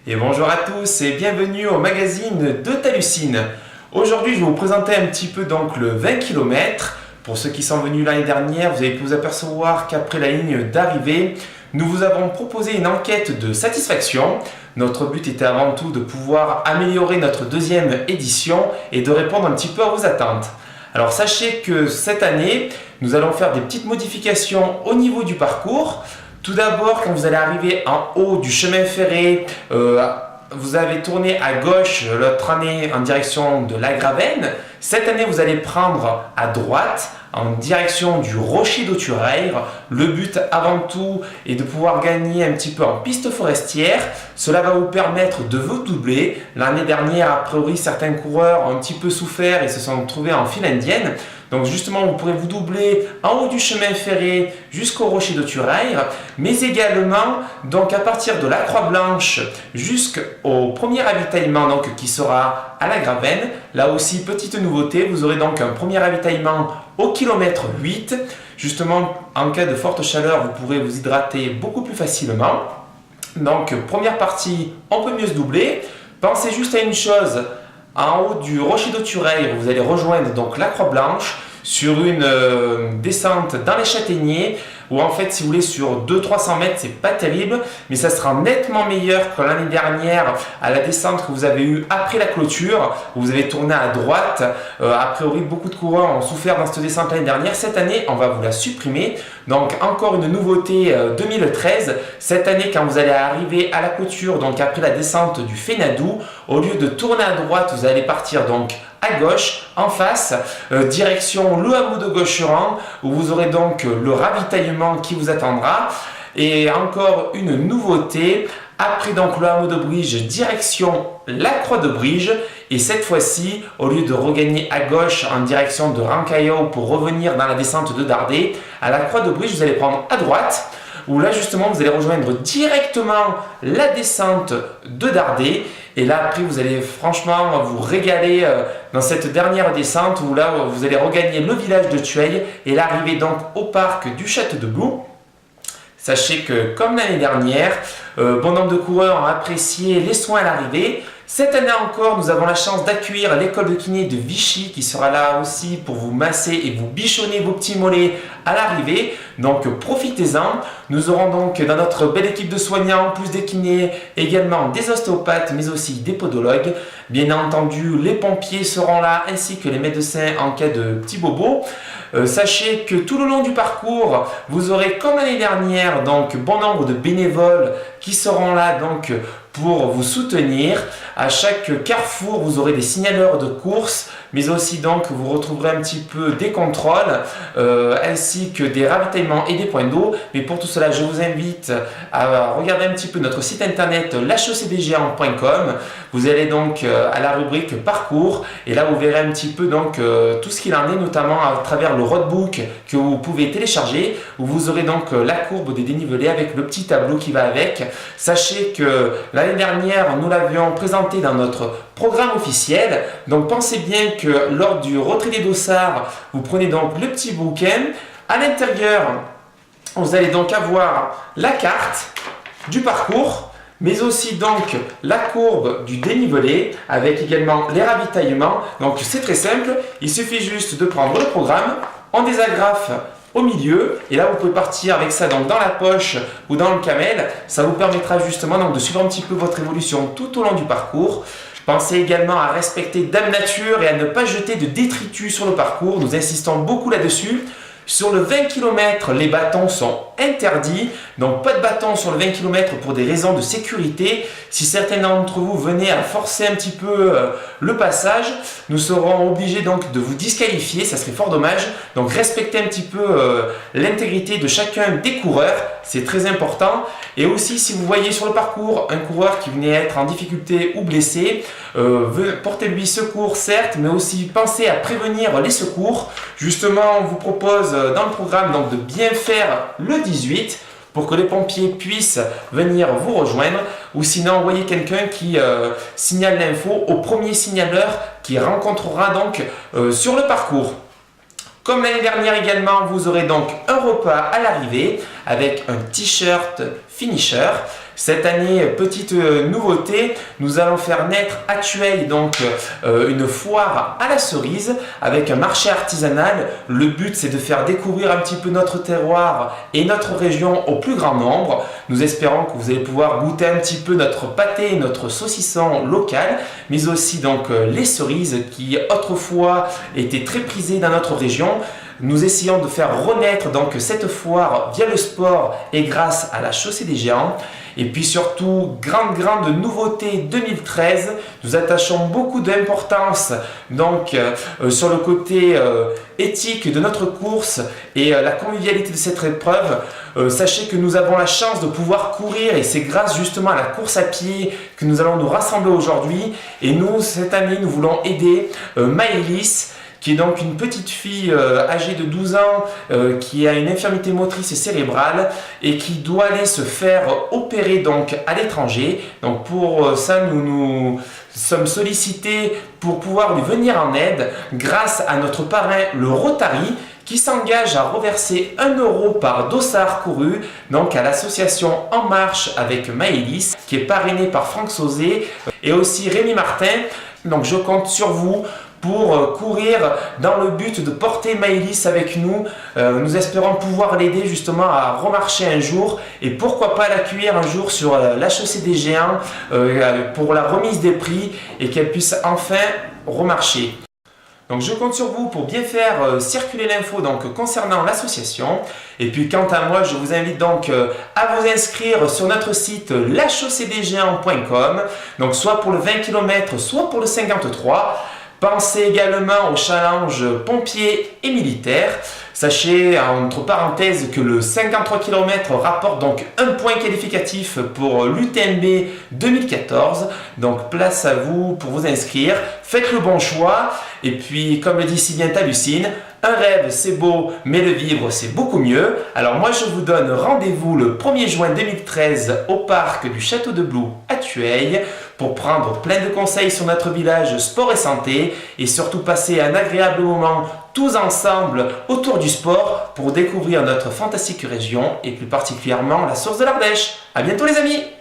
Et bonjour à tous et bienvenue au magazine de Talucine. Aujourd'hui, je vais vous présenter un petit peu donc le 20 km. Pour ceux qui sont venus l'année dernière, vous avez pu vous apercevoir qu'après la ligne d'arrivée, nous vous avons proposé une enquête de satisfaction. Notre but était avant tout de pouvoir améliorer notre deuxième édition et de répondre un petit peu à vos attentes. Alors sachez que cette année, nous allons faire des petites modifications au niveau du parcours. Tout d'abord, quand vous allez arriver en haut du chemin ferré, vous avez tourné à gauche l'autre année en direction de la Gravenne. Cette année, vous allez prendre à droite en direction du Rocher d'Autureire. Le but avant tout est de pouvoir gagner un petit peu en piste forestière. Cela va vous permettre de vous doubler. L'année dernière, a priori, certains coureurs ont un petit peu souffert et se sont trouvés en file indienne. Donc justement, vous pourrez vous doubler en haut du chemin ferré jusqu'au Rocher d'Autureire, mais également donc à partir de la Croix-Blanche jusqu'au premier ravitaillement donc, qui sera à la Gravenne. Là aussi, petite nouveauté, vous aurez donc un premier ravitaillement au kilomètre 8. Justement, en cas de forte chaleur, vous pourrez vous hydrater beaucoup plus facilement. Donc, première partie, on peut mieux se doubler. Pensez juste à une chose. En haut du Rocher d'Autureire, vous allez rejoindre donc la Croix-Blanche sur une descente dans les châtaigniers où en fait si vous voulez sur 200-300 mètres c'est pas terrible mais ça sera nettement meilleur que l'année dernière à la descente que vous avez eue après la clôture où vous avez tourné à droite. A priori beaucoup de coureurs ont souffert dans cette descente l'année dernière. Cette année on va vous la supprimer. Donc encore une nouveauté 2013. Cette année quand vous allez arriver à la clôture donc après la descente du Fénadou, au lieu de tourner à droite vous allez partir donc à gauche, en face, direction le hameau de Gaucheran, où vous aurez donc le ravitaillement qui vous attendra. Et encore une nouveauté, après donc le hameau de Brige, direction la Croix de Brige. Et cette fois-ci, au lieu de regagner à gauche en direction de Rancaillou pour revenir dans la descente de Dardé, à la Croix de Brige, vous allez prendre à droite, où là justement vous allez rejoindre directement la descente de Dardé. Et là après vous allez franchement vous régaler dans cette dernière descente où là vous allez regagner le village de Tueil et l'arrivée donc au parc du Château de Blou. Sachez que comme l'année dernière, bon nombre de coureurs ont apprécié les soins à l'arrivée. Cette année encore, nous avons la chance d'accueillir l'école de kiné de Vichy qui sera là aussi pour vous masser et vous bichonner vos petits mollets à l'arrivée. Donc profitez-en. Nous aurons donc dans notre belle équipe de soignants, plus des kinés, également des ostéopathes mais aussi des podologues. Bien entendu, les pompiers seront là ainsi que les médecins en cas de petits bobos. Sachez que tout le long du parcours, vous aurez comme l'année dernière donc bon nombre de bénévoles qui seront là donc pour vous soutenir. À chaque carrefour, vous aurez des signaleurs de course, mais aussi donc vous retrouverez un petit peu des contrôles, ainsi que des ravitaillements et des points d'eau. Mais pour tout cela, je vous invite à regarder un petit peu notre site internet lachecdgéant.com. Vous allez donc à la rubrique parcours et là vous verrez un petit peu donc tout ce qu'il en est, notamment à travers le roadbook que vous pouvez télécharger, où vous aurez donc la courbe des dénivelés avec le petit tableau qui va avec. Sachez que l'année dernière, nous l'avions présenté dans notre programme officiel. Donc pensez bien que lors du retrait des dossards, vous prenez donc le petit bouquin. À l'intérieur, vous allez donc avoir la carte du parcours, mais aussi donc la courbe du dénivelé avec également les ravitaillements. Donc c'est très simple, il suffit juste de prendre le programme, on désagrafe au milieu et là vous pouvez partir avec ça donc dans la poche ou dans le camel. Ça vous permettra justement donc de suivre un petit peu votre évolution tout au long du parcours. Pensez également à respecter Dame Nature et à ne pas jeter de détritus sur le parcours. Nous insistons beaucoup là-dessus. Sur le 20 km, les bâtons sont interdits, donc pas de bâtons sur le 20 km pour des raisons de sécurité. Si certains d'entre vous venaient à forcer un petit peu le passage, nous serons obligés donc de vous disqualifier, ça serait fort dommage. Donc respectez un petit peu l'intégrité de chacun des coureurs, c'est très important. Et aussi si vous voyez sur le parcours un coureur qui venait être en difficulté ou blessé, portez-lui secours certes, mais aussi pensez à prévenir les secours. Justement, on vous propose dans le programme donc de bien faire le 18 pour que les pompiers puissent venir vous rejoindre, ou sinon envoyer quelqu'un qui signale l'info au premier signaleur qui rencontrera donc sur le parcours. Comme l'année dernière également, vous aurez donc un repas à l'arrivée avec un t-shirt finisher. Cette année, petite nouveauté, nous allons faire naître à Tueil donc une foire à la cerise avec un marché artisanal. Le but c'est de faire découvrir un petit peu notre terroir et notre région au plus grand nombre. Nous espérons que vous allez pouvoir goûter un petit peu notre pâté, notre saucisson local, mais aussi donc les cerises qui autrefois étaient très prisées dans notre région. Nous essayons de faire renaître donc cette foire via le sport et grâce à la Chaussée des Géants. Et puis surtout, grande nouveauté 2013, nous attachons beaucoup d'importance donc sur le côté éthique de notre course et la convivialité de cette épreuve. Sachez que nous avons la chance de pouvoir courir et c'est grâce justement à la course à pied que nous allons nous rassembler aujourd'hui. Et nous, cette année, nous voulons aider Maëlys, qui est donc une petite fille âgée de 12 ans qui a une infirmité motrice cérébrale et qui doit aller se faire opérer donc à l'étranger. Donc pour ça, nous sommes sollicités pour pouvoir lui venir en aide grâce à notre parrain, le Rotary, qui s'engage à reverser 1 euro par dossard couru donc à l'association En Marche avec Maëlys, qui est parrainée par Franck Sauzé et aussi Rémi Martin. Donc je compte sur vous pour courir dans le but de porter Maëlys avec nous. Nous espérons pouvoir l'aider justement à remarcher un jour et pourquoi pas l'accueillir un jour sur la Chaussée des Géants pour la remise des prix et qu'elle puisse enfin remarcher. Donc je compte sur vous pour bien faire circuler l'info donc concernant l'association. Et puis quant à moi, je vous invite donc à vous inscrire sur notre site lachausseedesgéants.com, donc soit pour le 20 km, soit pour le 53. Pensez également au challenge pompiers et militaires. Sachez entre parenthèses que le 53 km rapporte donc un point qualificatif pour l'UTMB 2014. Donc place à vous pour vous inscrire. Faites le bon choix. Et puis comme le dit si bien Talucine, un rêve c'est beau, mais le vivre c'est beaucoup mieux. Alors moi je vous donne rendez-vous le 1er juin 2013 au parc du Château de Blou à Tueil pour prendre plein de conseils sur notre village sport et santé et surtout passer un agréable moment tous ensemble autour du sport pour découvrir notre fantastique région et plus particulièrement la source de l'Ardèche. À bientôt les amis!